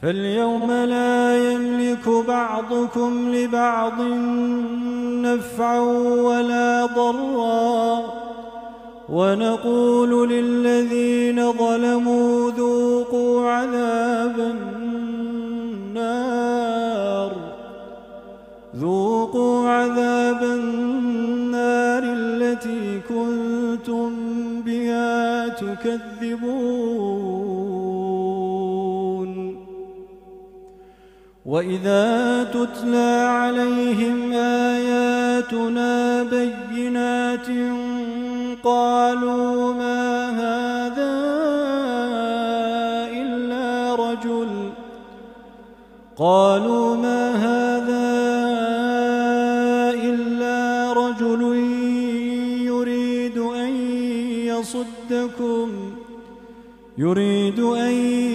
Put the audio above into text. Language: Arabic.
فاليوم لا يملك بعضكم لبعض نفعا ولا ضرا ونقول للذين ظلموا ذوقوا عذاب النار التي كنتم بها تكذبون. وإذا تتلى عليهم آياتنا بينات قالوا ما هذا إلا رجل يريد أن